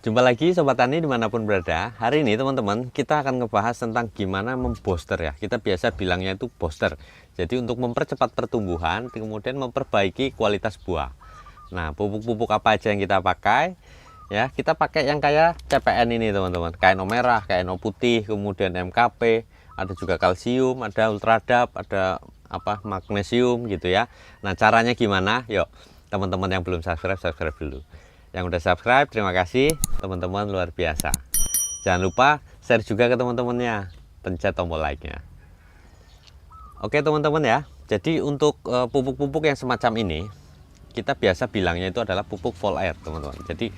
Jumpa lagi Sobat Tani dimanapun berada. Hari ini teman-teman kita akan ngebahas tentang gimana membooster ya. Kita biasa bilangnya itu booster. Jadi untuk mempercepat pertumbuhan, kemudian memperbaiki kualitas buah. Nah, pupuk-pupuk apa aja yang kita pakai? Ya, kita pakai yang kayak CPN ini teman-teman. KNO merah, KNO putih, kemudian MKP, ada juga kalsium, ada ultradap, ada magnesium gitu ya. Nah, caranya gimana? Yuk, teman-teman yang belum subscribe, subscribe dulu. Yang udah subscribe, terima kasih teman-teman, luar biasa. Jangan lupa share juga ke teman-temannya, pencet tombol like-nya. Oke teman-teman ya, jadi untuk pupuk-pupuk yang semacam ini, kita biasa bilangnya itu adalah pupuk full air teman-teman. Jadi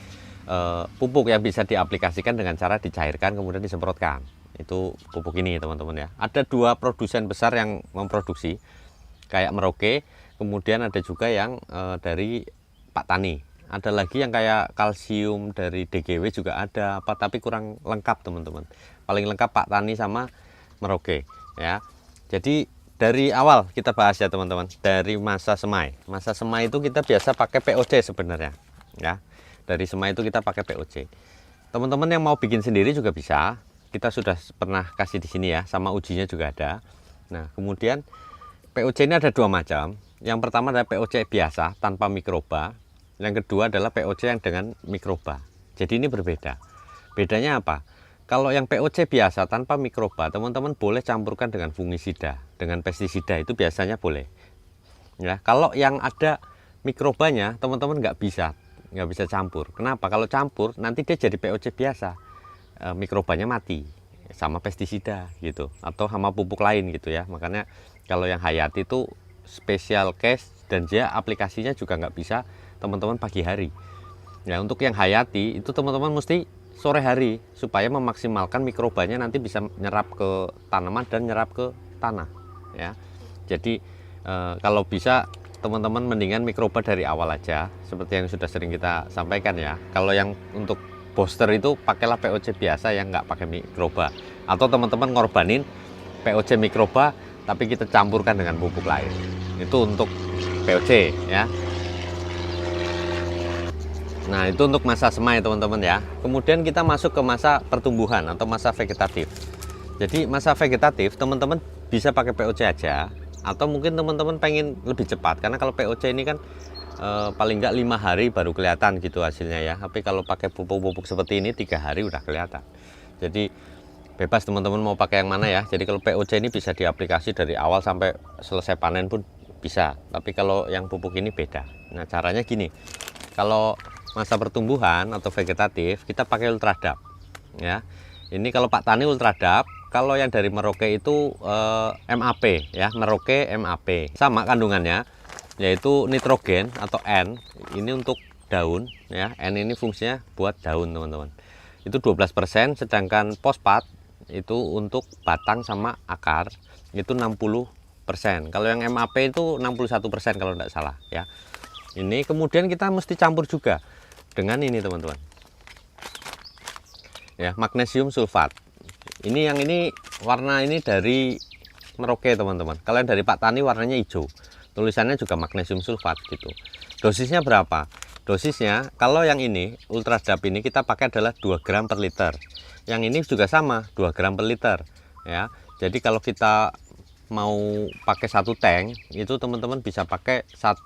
pupuk yang bisa diaplikasikan dengan cara dicairkan kemudian disemprotkan. Itu pupuk ini teman-teman ya. Ada dua produsen besar yang memproduksi, kayak Merauke, kemudian ada juga yang dari Pak Tani. Ada lagi yang kayak kalsium dari DGW juga ada, tapi kurang lengkap teman-teman. Paling lengkap Pak Tani sama Merauke ya. Jadi dari awal kita bahas ya teman-teman, dari masa semai. Masa semai itu kita biasa pakai POC sebenarnya ya. Dari semai itu kita pakai POC. Teman-teman yang mau bikin sendiri juga bisa. Kita sudah pernah kasih di sini ya, sama ujinya juga ada. Nah, kemudian POC ini ada dua macam. Yang pertama adalah POC biasa tanpa mikroba. Yang kedua adalah POC yang dengan mikroba. Jadi ini berbeda. Bedanya apa? Kalau yang POC biasa tanpa mikroba, teman-teman boleh campurkan dengan fungisida, dengan pestisida, itu biasanya boleh. Ya, kalau yang ada mikrobanya, teman-teman nggak bisa campur. Kenapa? Kalau campur nanti dia jadi POC biasa, mikrobanya mati sama pestisida gitu, atau sama pupuk lain gitu ya. Makanya kalau yang hayati itu special case dan dia aplikasinya juga nggak bisa teman-teman pagi hari ya. Untuk yang hayati itu teman-teman mesti sore hari supaya memaksimalkan mikrobanya nanti bisa nyerap ke tanaman dan nyerap ke tanah ya. Jadi kalau bisa teman-teman mendingan mikroba dari awal aja, seperti yang sudah sering kita sampaikan ya. Kalau yang untuk booster itu pakailah POC biasa yang nggak pakai mikroba, atau teman-teman ngorbanin POC mikroba tapi kita campurkan dengan pupuk lain. Itu untuk POC ya. Nah, itu untuk masa semai teman-teman ya. Kemudian kita masuk ke masa pertumbuhan atau masa vegetatif. Jadi masa vegetatif teman-teman bisa pakai POC aja, atau mungkin teman-teman pengen lebih cepat, karena kalau POC ini kan paling nggak 5 hari baru kelihatan gitu hasilnya ya. Tapi kalau pakai pupuk-pupuk seperti ini 3 hari udah kelihatan. Jadi bebas teman-teman mau pakai yang mana ya. Jadi kalau POC ini bisa diaplikasi dari awal sampai selesai panen pun bisa. Tapi kalau yang pupuk ini beda. Nah, caranya gini. Kalau masa pertumbuhan atau vegetatif kita pakai ultradap ya. Ini kalau Pak Tani ultradap, kalau yang dari Merauke itu MAP ya, Merauke MAP. Sama kandungannya, yaitu nitrogen atau N. Ini untuk daun ya. N ini fungsinya buat daun teman-teman. Itu 12%, sedangkan fosfat itu untuk batang sama akar itu 60%. Kalau yang MAP itu 61% kalau tidak salah ya. Ini kemudian kita mesti campur juga dengan ini teman-teman ya, magnesium sulfat. Ini yang ini warna ini dari Merauke teman-teman. Kalau yang dari Pak Tani warnanya hijau, tulisannya juga magnesium sulfat gitu. Dosisnya berapa? Dosisnya kalau yang ini ultradap ini kita pakai adalah 2 gram per liter. Yang ini juga sama 2 gram per liter ya. Jadi kalau kita mau pakai 1 tank itu teman-teman bisa pakai 2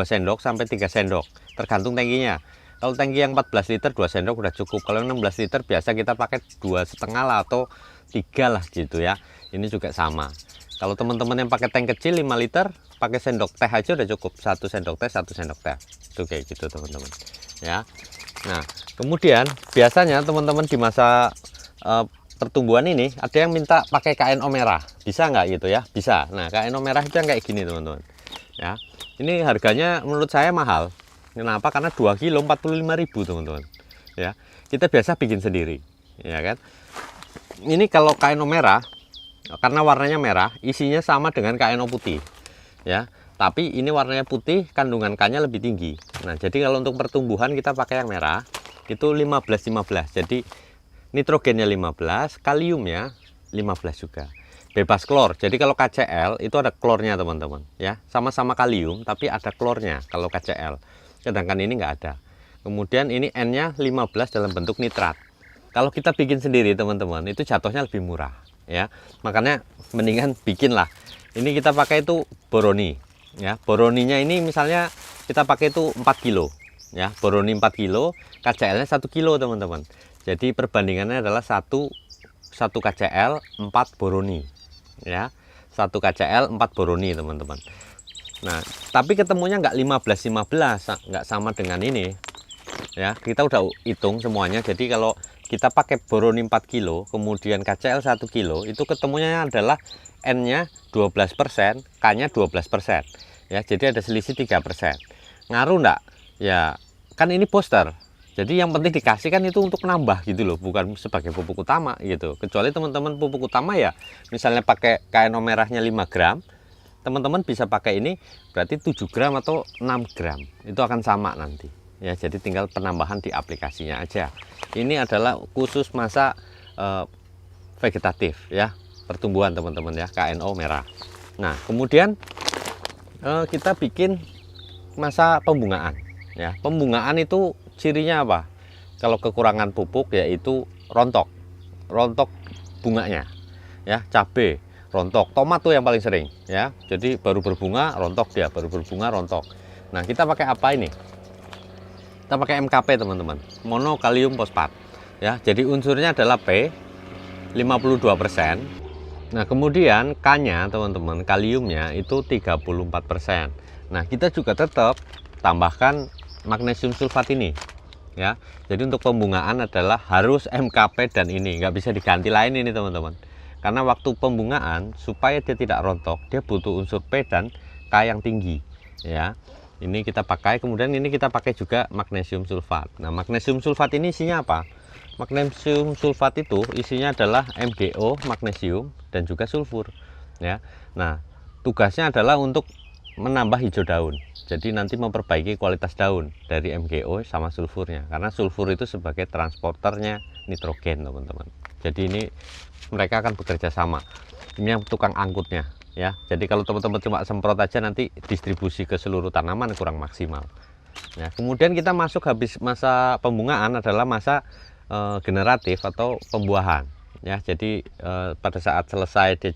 sendok sampai 3 sendok tergantung tangkinya. Kalau tangki yang 14 liter 2 sendok udah cukup. Kalau yang 16 liter biasa kita pakai 2,5 lah atau 3 lah gitu ya. Ini juga sama. Kalau teman-teman yang pakai tank kecil 5 liter pakai sendok teh aja udah cukup. 1 sendok teh 1 sendok teh. Itu kayak gitu teman-teman ya. Nah kemudian biasanya teman-teman di masa pertumbuhan ini ada yang minta pakai KNO merah, bisa nggak gitu ya? Bisa. Nah KNO merah itu yang kayak gini teman-teman ya. Ini harganya menurut saya mahal. Kenapa? Karena 2 kilo 45.000 teman-teman ya. Kita biasa bikin sendiri ya kan. Ini kalau KNO merah, karena warnanya merah, isinya sama dengan KNO putih ya, tapi ini warnanya putih, kandungan K-nya lebih tinggi. Nah jadi kalau untuk pertumbuhan kita pakai yang merah itu 15-15. Jadi nitrogennya 15, kaliumnya 15 juga. Bebas klor. Jadi kalau KCl itu ada klornya teman-teman ya. Sama-sama kalium tapi ada klornya kalau KCl. Sedangkan ini nggak ada. Kemudian ini N-nya 15 dalam bentuk nitrat. Kalau kita bikin sendiri teman-teman, itu jatuhnya lebih murah ya. Makanya mendingan bikinlah. Ini kita pakai itu boroni ya. Boroninya ini misalnya kita pakai itu 4 kilo ya. Boroni 4 kilo, KCl-nya 1 kilo teman-teman. Jadi perbandingannya adalah 1 KCl 4 boroni ya. 1 KCl 4 boroni teman-teman. Nah, tapi ketemunya nggak 15-15, nggak sama dengan ini ya. Kita udah hitung semuanya. Jadi kalau kita pakai boroni 4 kilo kemudian KCl 1 kilo, itu ketemunya adalah N-nya 12%, K-nya 12% ya. Jadi ada selisih 3%. Ngaruh enggak? Ya kan ini booster, jadi yang penting dikasih kan itu untuk nambah gitu loh, bukan sebagai pupuk utama gitu. Kecuali teman-teman pupuk utama ya misalnya pakai KNO merahnya 5 gram, teman-teman bisa pakai ini berarti 7 gram atau 6 gram, itu akan sama nanti ya. Jadi tinggal penambahan di aplikasinya aja. Ini adalah khusus masa vegetatif ya, pertumbuhan teman-teman ya, KNO merah. Nah kemudian kita bikin masa pembungaan ya. Pembungaan itu cirinya apa? Kalau kekurangan pupuk yaitu rontok bunganya ya. Cabai rontok, tomat tuh yang paling sering ya. Jadi baru berbunga rontok dia, baru berbunga rontok. Nah kita pakai apa ini? Kita pakai MKP teman-teman, monokalium fosfat ya. Jadi unsurnya adalah P 52%. Nah kemudian K-nya teman-teman, kaliumnya itu 34%. Nah kita juga tetap tambahkan magnesium sulfat ini ya. Jadi untuk pembungaan adalah harus MKP dan ini, nggak bisa diganti lain ini teman-teman. Karena waktu pembungaan supaya dia tidak rontok, dia butuh unsur P dan K yang tinggi ya. Ini kita pakai, kemudian ini kita pakai juga magnesium sulfat. Nah magnesium sulfat ini isinya apa? Magnesium sulfat itu isinya adalah MgO, magnesium dan juga sulfur ya. Nah tugasnya adalah untuk menambah hijau daun. Jadi nanti memperbaiki kualitas daun dari MgO sama sulfurnya, karena sulfur itu sebagai transporternya nitrogen teman-teman. Jadi ini mereka akan bekerja sama. Ini yang tukang angkutnya ya. Jadi kalau teman-teman cuma semprot aja nanti distribusi ke seluruh tanaman kurang maksimal ya. Kemudian kita masuk habis masa pembungaan adalah masa generatif atau pembuahan ya. Jadi pada saat selesai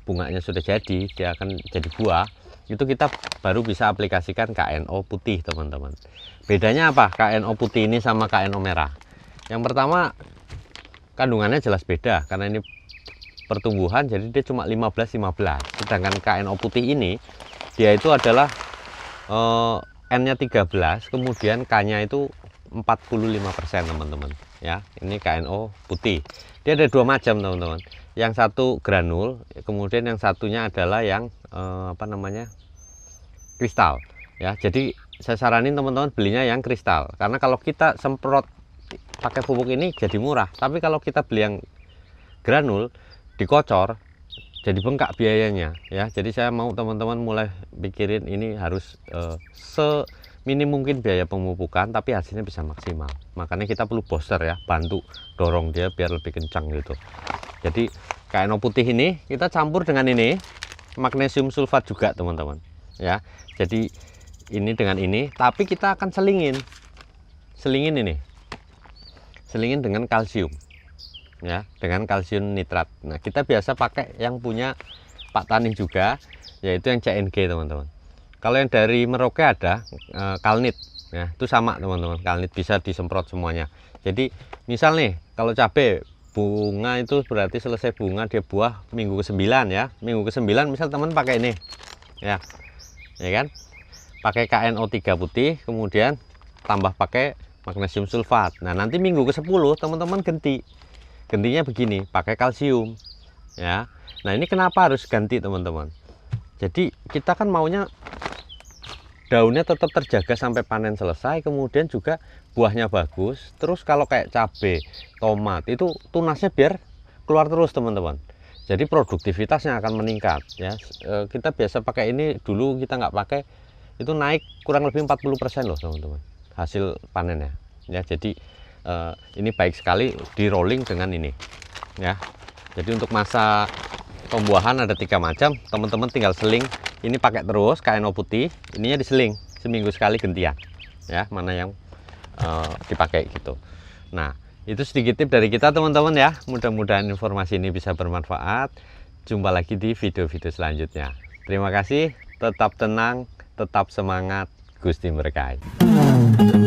bunganya sudah jadi, dia akan jadi buah, itu kita baru bisa aplikasikan KNO putih teman-teman. Bedanya apa KNO putih ini sama KNO merah? Yang pertama kandungannya jelas beda, karena ini pertumbuhan jadi dia cuma 15-15. Sedangkan KNO putih ini dia itu adalah N-nya 13, kemudian K-nya itu 45% teman-teman ya. Ini KNO putih. Dia ada dua macam teman-teman. Yang satu granul, kemudian yang satunya adalah yang kristal ya. Jadi saya saranin teman-teman belinya yang kristal, karena kalau kita semprot pakai pupuk ini jadi murah, tapi kalau kita beli yang granul dikocor jadi bengkak biayanya ya. Jadi saya mau teman-teman mulai pikirin ini harus seminim mungkin biaya pemupukan tapi hasilnya bisa maksimal. Makanya kita perlu booster ya, bantu dorong dia biar lebih kencang gitu. Jadi KNO putih ini kita campur dengan ini magnesium sulfat juga teman-teman ya. Jadi ini dengan ini, tapi kita akan selingin ini, selingin dengan kalsium ya, dengan kalsium nitrat. Nah kita biasa pakai yang punya Pak Tani juga, yaitu yang CNG teman-teman. Kalau yang dari Merauke ada Kalnit ya, itu sama teman-teman. Kalnit bisa disemprot semuanya. Jadi misal nih kalau cabai bunga itu berarti selesai bunga dia buah minggu ke-9 ya. Minggu ke-9 misal teman pakai ini ya kan, pakai KNO 3 putih, kemudian tambah pakai magnesium sulfat. Nah nanti minggu ke-10 teman-teman gantinya begini, pakai kalsium ya. Nah ini kenapa harus ganti teman-teman? Jadi kita kan maunya daunnya tetap terjaga sampai panen selesai, kemudian juga buahnya bagus. Terus kalau kayak cabai, tomat itu tunasnya biar keluar terus teman-teman. Jadi produktivitasnya akan meningkat ya. Kita biasa pakai ini, dulu kita nggak pakai, itu naik kurang lebih 40% loh teman-teman hasil panennya ya. Jadi ini baik sekali di rolling dengan ini ya. Jadi untuk masa pembuahan ada 3 macam, teman-teman tinggal seling ini pakai terus KNO putih, ininya diseling seminggu sekali gantian ya, mana yang dipakai gitu. Nah, itu sedikit tip dari kita teman-teman ya. Mudah-mudahan informasi ini bisa bermanfaat. Jumpa lagi di video-video selanjutnya. Terima kasih, tetap tenang, tetap semangat, Gusti berkahi.